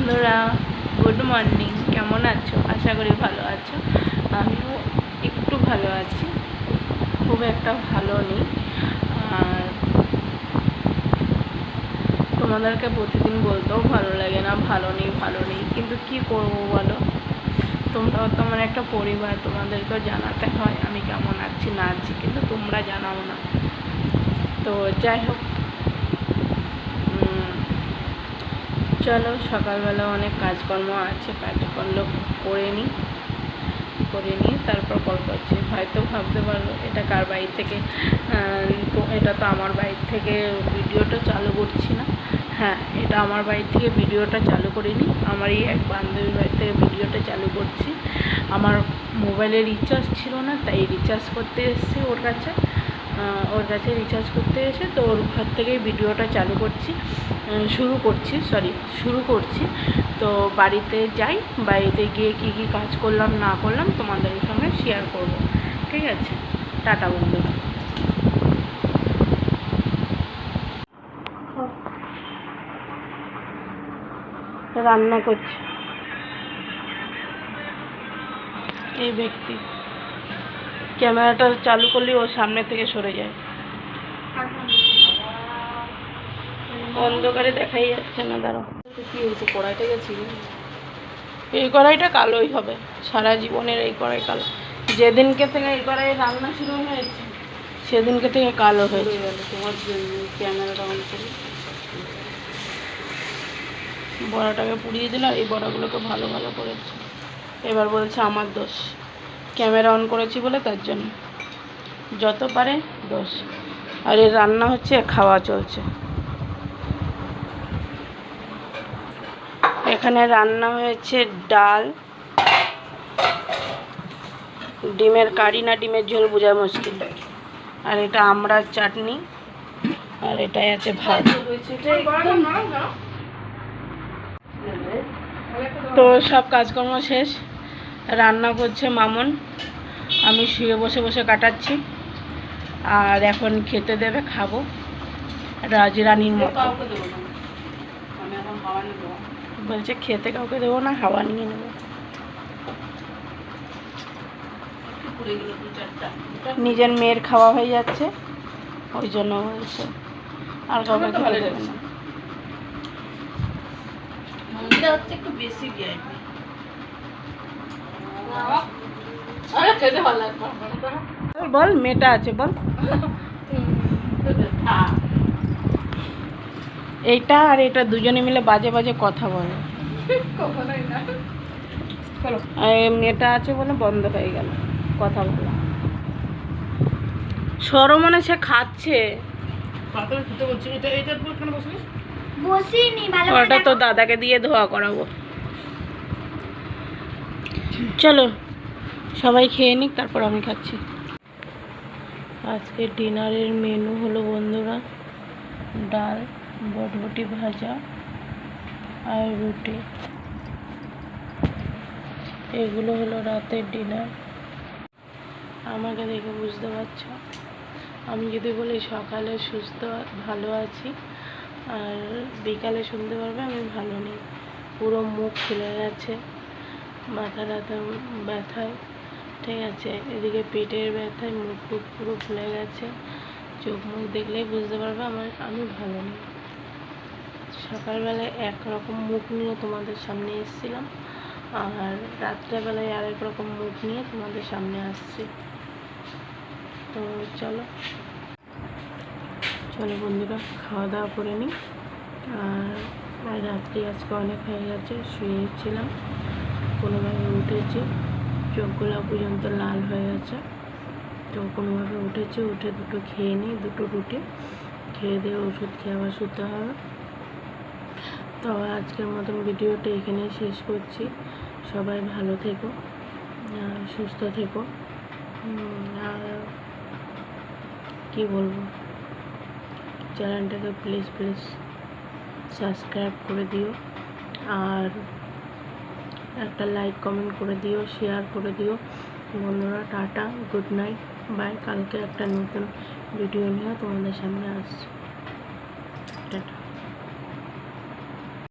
বন্ধুরা, good morning. কেমন আছো? আশা করি ভালো আছো। আমিও একটু ভালো আছি, খুব একটা ভালো নেই। আর তোমাদেরকে প্রতিদিন বলতেও ভালো লাগে না ভালো নেই, কিন্তু কি করবো বলো? তোমরাও তো আমার একটা পরিবার, তোমাদেরকেও জানাতে হয় আমি কেমন আছি না আছি, কিন্তু তোমরা জানাও না। তো যাই হোক, চলো, সকালবেলা অনেক কাজকর্ম আছে, কাজকর্ম করে নিই তারপর কল করছি। হয়তো ভাবতে পারো এটা কার বাড়ি থেকে, তো এটা তো আমার বাড়ি থেকে ভিডিওটা চালু করছি না। হ্যাঁ, এটা আমার বাড়ি থেকে ভিডিওটা চালু করিনি, আমারই এক বান্ধবীর বাড়ি থেকে ভিডিওটা চালু করছি। আমার মোবাইলে রিচার্জ ছিল না, তাই রিচার্জ করতে এসেছি ওর কাছে রিচার্জ করতে এসে তো ওর ঘর থেকেই ভিডিওটা শুরু করছি। তো বাড়িতে যাই, বাড়িতে গিয়ে কী কী কাজ করলাম না করলাম তোমাদের সঙ্গে শেয়ার করব। ঠিক আছে, টাটা বন্ধুরা। রান্না করছি এই ব্যক্তি, ক্যামেরাটা চালু করলে ওর সামনে থেকে সরে যায়, অন্ধকারে দেখাই যাচ্ছে না। দাঁড়াও, কি হয়েছে? কড়াইটা গেছি, এই কড়াইটা কালোই হবে সারা জীবনের। এই কড়াই কালো, যেদিনকে থেকে এই কড়াই রান্না শুরু হয়েছে সেদিনকে থেকে কালো হয়েছে। তোমার ক্যামেরাটা অন করি, বড়াটাকে পুড়িয়ে দিল, এই বড়াগুলোকে ভালো ভালো করেছে। এবার বলছে আমার দোষ, ক্যামেরা অন করেছি বলে, তার জন্য যত পারে দোষ। আর এর রান্না হচ্ছে, খাওয়া চলছে। এখানে রান্না হয়েছে ডাল, ডিমের কারি না ডিমের ঝোল বোঝা মুশকিল, আর এটা আমড়ার চাটনি, আর এটাই আছে ভাত। তো সব কাজকর্ম শেষ, রান্না করছে মামন, আমি শুয়ে বসে বসে কাটাচ্ছি। আর এখন খেতে দেবে, খাবো রাজরানীর মতো। বলছে খেতে কাউকে দেবো না, হাওয়া নিয়ে নেবো। নিজের মেয়ের খাওয়া হয়ে যাচ্ছে, ওই জন্য বলছে আর কাউকে খেতে দেবে না। একটু বেশি বল, মেয়েটা আছে বল। এইটা আর এটা দুজনে মিলে বাজে বাজে কথা বলে, মেয়েটা আছে বলে বন্ধ হয়ে গেল কথা বলা। সরমনে সে খাচ্ছে, ওটা তো দাদাকে দিয়ে ধোয়া করাবো। চলো সবাই খেয়ে নিক, তারপর আমি খাচ্ছি। আজকে ডিনারের মেনু হলো বন্ধুরা, ডাল, বটবটি ভাজা আর রুটি। এগুলো হলো রাতের ডিনার। আমাকে দেখে বুঝতে পারছো, আমি যদি বলি সকালে সুস্থ ভালো আছি, আর বিকালে শুনতে পারবে আমি ভালো নেই। পুরো মুখ ফুলে গেছে, মাথা ব্যথায়, ঠিক আছে, এদিকে পেটের ব্যথায় মুখ পুরো ফুলে গেছে। চোখ মুখ দেখলেই বুঝতে পারবে আমি ভালো নেই। সকালবেলায় একরকম মুখ নিয়ে তোমাদের সামনে এসেছিলাম, আর রাত্রেবেলায় আরেক রকম মুখ নিয়ে তোমাদের সামনে আসছি। তো চলো বন্ধুরা, খাওয়া দাওয়া করে নিই। আর রাত্রি আজকে অনেক হয়ে গেছে, শুয়েছিলাম, কোনোভাবে উঠেছি, চোখগুলো পর্যন্ত লাল হয়ে গেছে। তো কোনোভাবে উঠেছি, উঠে দুটো খেয়ে নিই, দুটো রুটি খেয়ে দিয়ে ওষুধ খেয়ে আবার শুতে হবে। তো আজকের মতন ভিডিওটা এখানেই শেষ করছি। সবাই ভালো থেকো, সুস্থ থেকো। আর কি বলবো, চ্যানেলটাকে প্লিজ সাবস্ক্রাইব করে দিও, আর একটা লাইক কমেন্ট করে দিও, শেয়ার করে দিও। বন্ধুরা টাটা, গুড নাইট, বাই। কালকে একটা নতুন ভিডিও নিয়ে তোমাদের সামনে আসছি।